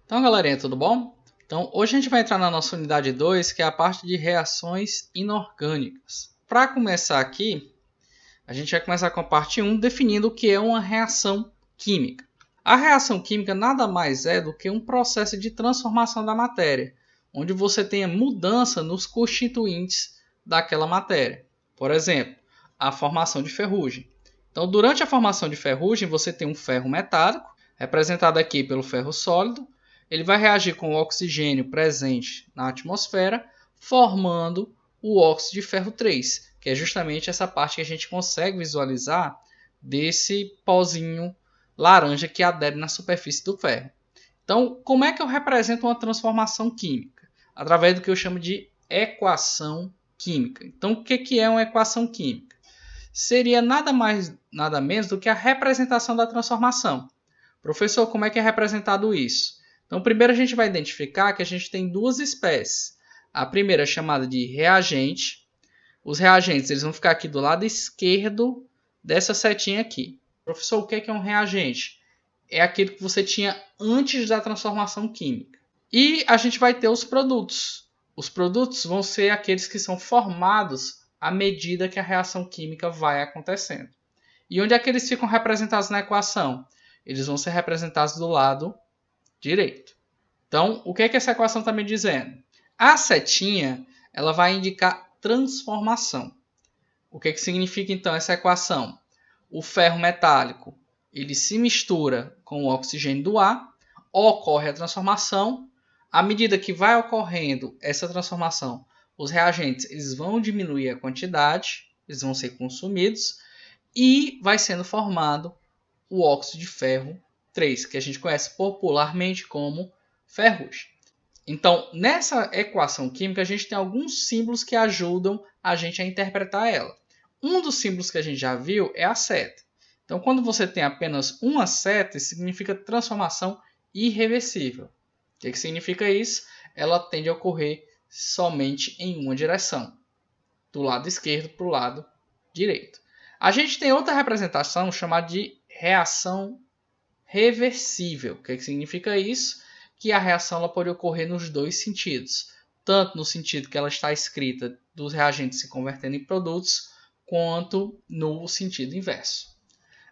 Então, galerinha, tudo bom? Então, hoje a gente vai entrar na nossa unidade 2, que é a parte de reações inorgânicas. Para começar aqui, a gente vai começar com a parte 1, definindo o que é uma reação química. A reação química nada mais é do que um processo de transformação da matéria, onde você tenha mudança nos constituintes daquela matéria. Por exemplo, a formação de ferrugem. Então, durante a formação de ferrugem, você tem um ferro metálico, representado aqui pelo ferro sólido. Ele vai reagir com o oxigênio presente na atmosfera, formando o óxido de ferro 3, que é justamente essa parte que a gente consegue visualizar desse pozinho laranja que adere na superfície do ferro. Então, como é que eu represento uma transformação química? Através do que eu chamo de equação química. Então, o que é uma equação química? Seria nada mais, nada menos do que a representação da transformação. Professor, como é que é representado isso? Então, primeiro a gente vai identificar que a gente tem duas espécies. A primeira é chamada de reagente. Os reagentes eles vão ficar aqui do lado esquerdo dessa setinha aqui. Professor, o que é um reagente? É aquele que você tinha antes da transformação química. E a gente vai ter os produtos. Os produtos vão ser aqueles que são formados à medida que a reação química vai acontecendo. E onde é que eles ficam representados na equação? Eles vão ser representados do lado direito. Então, o que é que essa equação está me dizendo? A setinha ela vai indicar transformação. O que significa então essa equação? O ferro metálico ele se mistura com o oxigênio do ar, ocorre a transformação. À medida que vai ocorrendo essa transformação, os reagentes eles vão diminuir a quantidade, eles vão ser consumidos e vai sendo formado o óxido de ferro 3, que a gente conhece popularmente como ferrugem. Então, nessa equação química, a gente tem alguns símbolos que ajudam a gente a interpretar ela. Um dos símbolos que a gente já viu é a seta. Então, quando você tem apenas uma seta, isso significa transformação irreversível. O que significa isso? Ela tende a ocorrer somente em uma direção, do lado esquerdo para o lado direito. A gente tem outra representação chamada de reação reversível. O que significa isso? Que a reação ela pode ocorrer nos dois sentidos. Tanto no sentido que ela está escrita dos reagentes se convertendo em produtos, quanto no sentido inverso.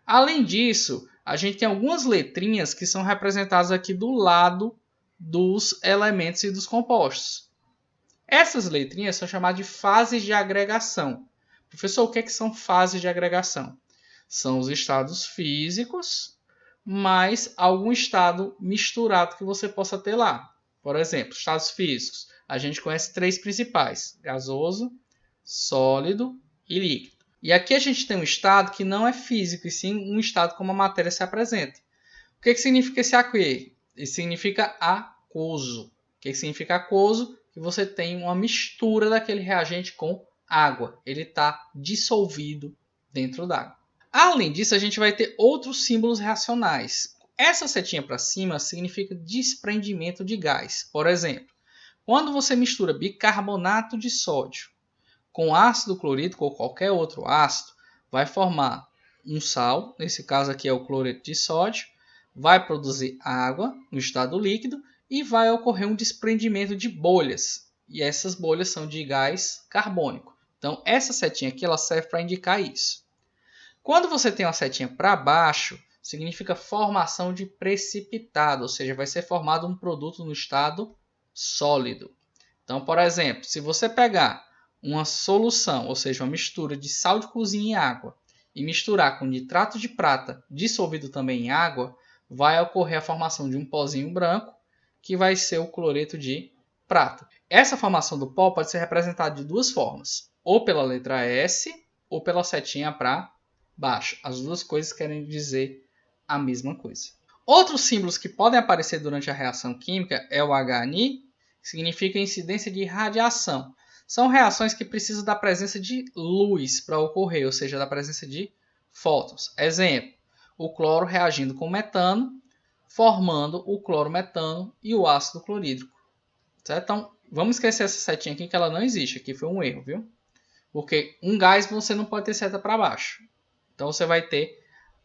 Além disso, a gente tem algumas letrinhas que são representadas aqui do lado dos elementos e dos compostos. Essas letrinhas são chamadas de fases de agregação. Professor, o que são fases de agregação? São os estados físicos mais algum estado misturado que você possa ter lá. Por exemplo, estados físicos. A gente conhece três principais: gasoso, sólido e líquido. E aqui a gente tem um estado que não é físico, e sim um estado como a matéria se apresenta. O que significa esse aqui? Isso significa aquoso. O que significa aquoso? Que você tem uma mistura daquele reagente com água. Ele está dissolvido dentro d'água. Além disso, a gente vai ter outros símbolos reacionais. Essa setinha para cima significa desprendimento de gás. Por exemplo, quando você mistura bicarbonato de sódio com ácido clorídrico ou qualquer outro ácido, vai formar um sal, nesse caso aqui é o cloreto de sódio, vai produzir água no estado líquido e vai ocorrer um desprendimento de bolhas. E essas bolhas são de gás carbônico. Então, essa setinha aqui ela serve para indicar isso. Quando você tem uma setinha para baixo, significa formação de precipitado, ou seja, vai ser formado um produto no estado sólido. Então, por exemplo, se você pegar uma solução, ou seja, uma mistura de sal de cozinha e água, e misturar com nitrato de prata dissolvido também em água, vai ocorrer a formação de um pozinho branco, que vai ser o cloreto de prata. Essa formação do pó pode ser representada de duas formas, ou pela letra S, ou pela setinha para baixo. As duas coisas querem dizer a mesma coisa. Outros símbolos que podem aparecer durante a reação química é o HNI, que significa incidência de radiação. São reações que precisam da presença de luz para ocorrer, ou seja, da presença de fótons. Exemplo, o cloro reagindo com metano, formando o clorometano e o ácido clorídrico. Certo? Então, vamos esquecer essa setinha aqui que ela não existe. Aqui foi um erro, viu? Porque um gás você não pode ter seta para baixo. Então, você vai ter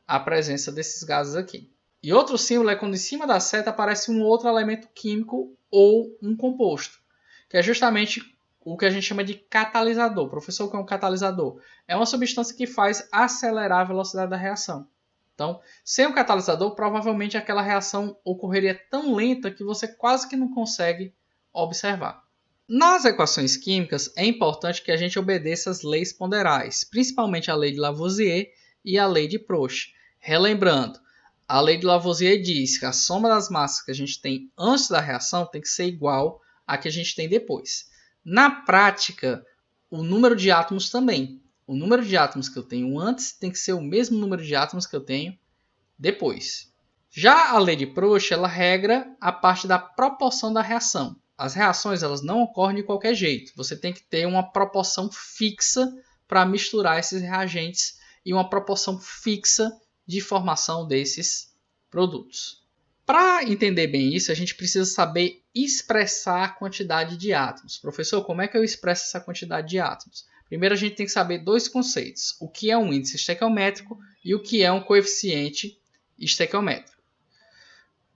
a presença desses gases aqui. E outro símbolo é quando em cima da seta aparece um outro elemento químico ou um composto, que é justamente o que a gente chama de catalisador. Professor, o que é um catalisador? É uma substância que faz acelerar a velocidade da reação. Então, sem o catalisador, provavelmente aquela reação ocorreria tão lenta que você quase que não consegue observar. Nas equações químicas, é importante que a gente obedeça as leis ponderais, principalmente a lei de Lavoisier e a lei de Proust. Relembrando, a lei de Lavoisier diz que a soma das massas que a gente tem antes da reação tem que ser igual à que a gente tem depois. Na prática, o número de átomos também. O número de átomos que eu tenho antes tem que ser o mesmo número de átomos que eu tenho depois. Já a lei de Proust, ela regra a parte da proporção da reação. As reações elas não ocorrem de qualquer jeito. Você tem que ter uma proporção fixa para misturar esses reagentes e uma proporção fixa de formação desses produtos. Para entender bem isso, a gente precisa saber expressar a quantidade de átomos. Professor, como é que eu expresso essa quantidade de átomos? Primeiro, a gente tem que saber dois conceitos. O que é um índice estequiométrico e o que é um coeficiente estequiométrico.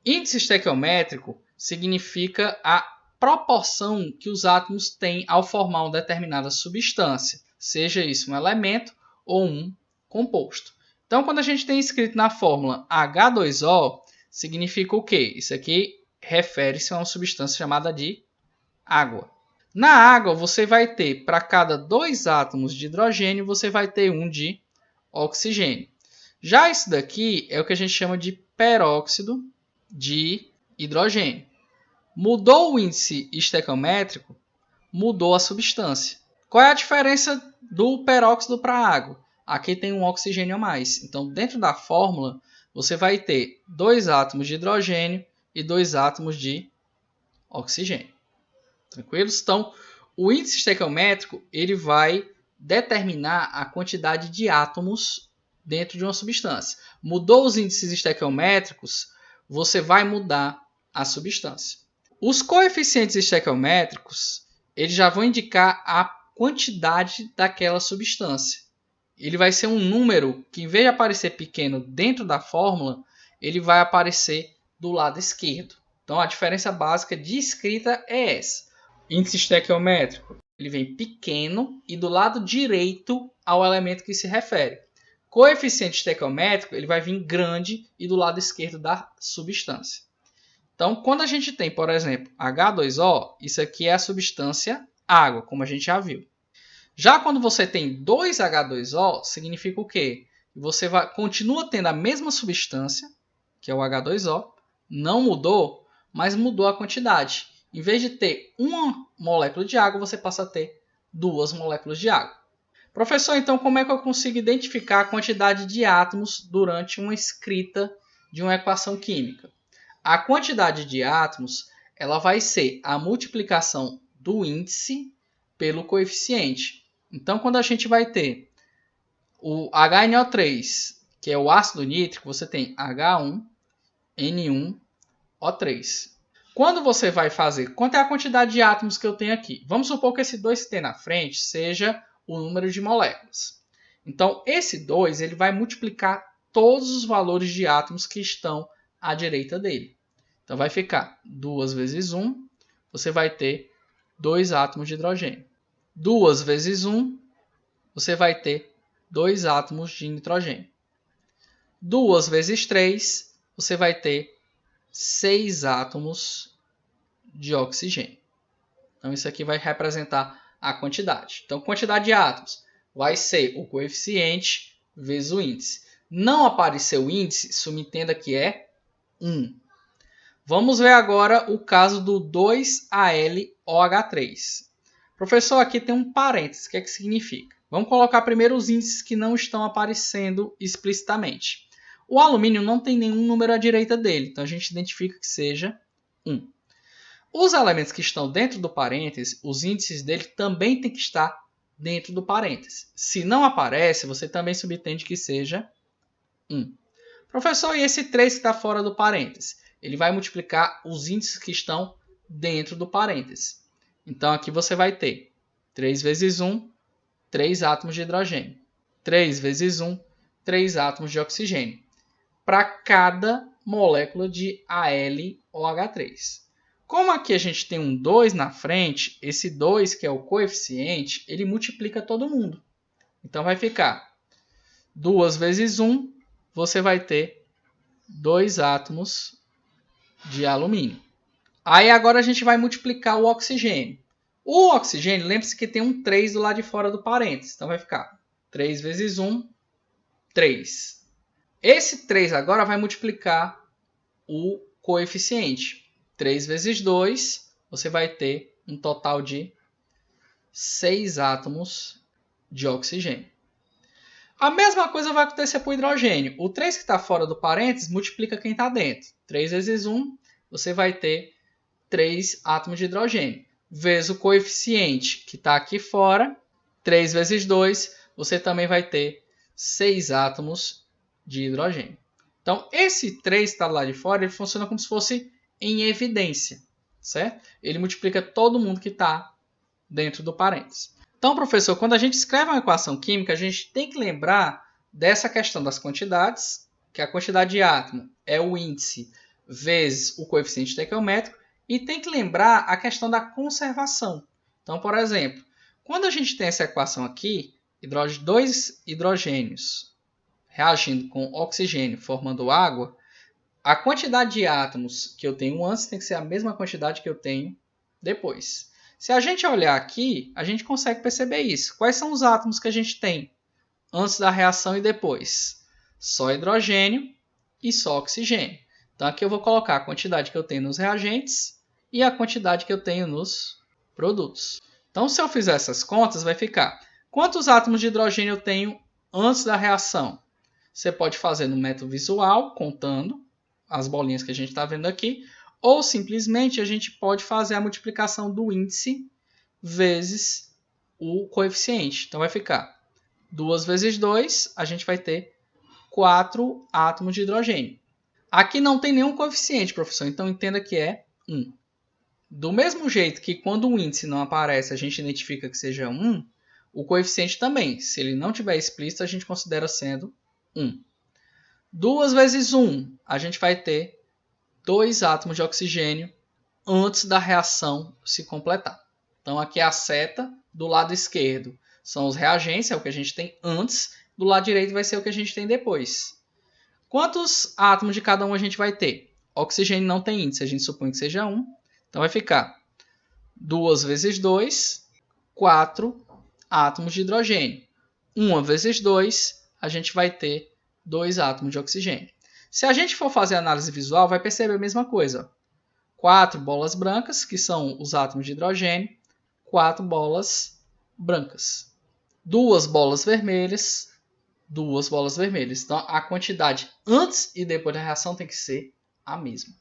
Índice estequiométrico significa a proporção que os átomos têm ao formar uma determinada substância, seja isso um elemento ou um composto. Então, quando a gente tem escrito na fórmula H2O, significa o quê? Isso aqui refere-se a uma substância chamada de água. Na água, você vai ter, para cada 2 átomos de hidrogênio, você vai ter um de oxigênio. Já isso daqui é o que a gente chama de peróxido de hidrogênio. Mudou o índice estequiométrico, mudou a substância. Qual é a diferença do peróxido para a água? Aqui tem um oxigênio a mais. Então, dentro da fórmula, você vai ter 2 átomos de hidrogênio e 2 átomos de oxigênio. Tranquilos? Então, o índice estequiométrico ele vai determinar a quantidade de átomos dentro de uma substância. Mudou os índices estequiométricos, você vai mudar a substância. Os coeficientes estequiométricos eles já vão indicar a quantidade daquela substância. Ele vai ser um número que, em vez de aparecer pequeno dentro da fórmula, ele vai aparecer do lado esquerdo. Então, a diferença básica de escrita é essa. Índice estequiométrico ele vem pequeno e do lado direito ao elemento que se refere. Coeficiente estequiométrico ele vai vir grande e do lado esquerdo da substância. Então, quando a gente tem, por exemplo, H2O, isso aqui é a substância água, como a gente já viu. Já quando você tem 2 H2O, significa o quê? Você continua tendo a mesma substância, que é o H2O, não mudou, mas mudou a quantidade. Em vez de ter uma molécula de água, você passa a ter 2 moléculas de água. Professor, então como é que eu consigo identificar a quantidade de átomos durante uma escrita de uma equação química? A quantidade de átomos ela vai ser a multiplicação do índice pelo coeficiente. Então, quando a gente vai ter o HNO3, que é o ácido nítrico, você tem H1N1O3. Quando você vai fazer, quanto é a quantidade de átomos que eu tenho aqui? Vamos supor que esse 2 que tem na frente seja o número de moléculas. Então, esse 2 ele vai multiplicar todos os valores de átomos que estão à direita dele. Então, vai ficar 2 vezes 1, você vai ter 2 átomos de hidrogênio. 2 vezes 1, você vai ter 2 átomos de nitrogênio. 2 vezes 3, você vai ter 6 átomos de oxigênio. Então, isso aqui vai representar a quantidade. Então, quantidade de átomos vai ser o coeficiente vezes o índice. Não apareceu o índice, subentenda que é 1. Vamos ver agora o caso do 2AlOH3. Professor, aqui tem um parênteses. O que é que significa? Vamos colocar primeiro os índices que não estão aparecendo explicitamente. O alumínio não tem nenhum número à direita dele, então a gente identifica que seja 1. Os elementos que estão dentro do parênteses, os índices dele também tem que estar dentro do parênteses. Se não aparece, você também subentende que seja 1. Professor, e esse 3 que está fora do parênteses? Ele vai multiplicar os índices que estão dentro do parênteses. Então, aqui você vai ter 3 vezes 1, 3 átomos de hidrogênio. 3 vezes 1, 3 átomos de oxigênio. Para cada molécula de AlOH3. Como aqui a gente tem um 2 na frente, esse 2, que é o coeficiente, ele multiplica todo mundo. Então vai ficar 2 vezes 1, você vai ter 2 átomos de alumínio. Aí agora a gente vai multiplicar o oxigênio. O oxigênio, lembre-se que tem um 3 do lado de fora do parênteses. Então vai ficar 3 vezes 1, 3. Esse 3 agora vai multiplicar o coeficiente. 3 vezes 2, você vai ter um total de 6 átomos de oxigênio. A mesma coisa vai acontecer para o hidrogênio. O 3 que está fora do parênteses multiplica quem está dentro. 3 vezes 1, você vai ter 3 átomos de hidrogênio. Vezes o coeficiente que está aqui fora, 3 vezes 2, você também vai ter 6 átomos de hidrogênio. Então, esse 3 que está lá de fora, ele funciona como se fosse em evidência, certo? Ele multiplica todo mundo que está dentro do parênteses. Então, professor, quando a gente escreve uma equação química, a gente tem que lembrar dessa questão das quantidades, que a quantidade de átomo é o índice vezes o coeficiente estequiométrico, e tem que lembrar a questão da conservação. Então, por exemplo, quando a gente tem essa equação aqui, dois hidrogênios reagindo com oxigênio formando água, a quantidade de átomos que eu tenho antes tem que ser a mesma quantidade que eu tenho depois. Se a gente olhar aqui, a gente consegue perceber isso. Quais são os átomos que a gente tem antes da reação e depois? Só hidrogênio e só oxigênio. Então aqui eu vou colocar a quantidade que eu tenho nos reagentes e a quantidade que eu tenho nos produtos. Então se eu fizer essas contas, vai ficar quantos átomos de hidrogênio eu tenho antes da reação? Você pode fazer no método visual, contando as bolinhas que a gente está vendo aqui, ou simplesmente a gente pode fazer a multiplicação do índice vezes o coeficiente. Então vai ficar 2 vezes 2, a gente vai ter 4 átomos de hidrogênio. Aqui não tem nenhum coeficiente, professor, então entenda que é 1. Do mesmo jeito que quando o índice não aparece, a gente identifica que seja 1, o coeficiente também. Se ele não tiver explícito, a gente considera sendo 1. 2 vezes 1, a gente vai ter 2 átomos de oxigênio antes da reação se completar. Então aqui é a seta, do lado esquerdo são os reagentes, é o que a gente tem antes, do lado direito vai ser o que a gente tem depois. Quantos átomos de cada um a gente vai ter? Oxigênio não tem índice, a gente supõe que seja 1. Então vai ficar 2 vezes 2, 4 átomos de hidrogênio. 1 vezes 2, a gente vai ter 2 átomos de oxigênio. Se a gente for fazer análise visual, vai perceber a mesma coisa. 4 bolas brancas, que são os átomos de hidrogênio, 4 bolas brancas. 2 bolas vermelhas, 2 bolas vermelhas. Então, a quantidade antes e depois da reação tem que ser a mesma.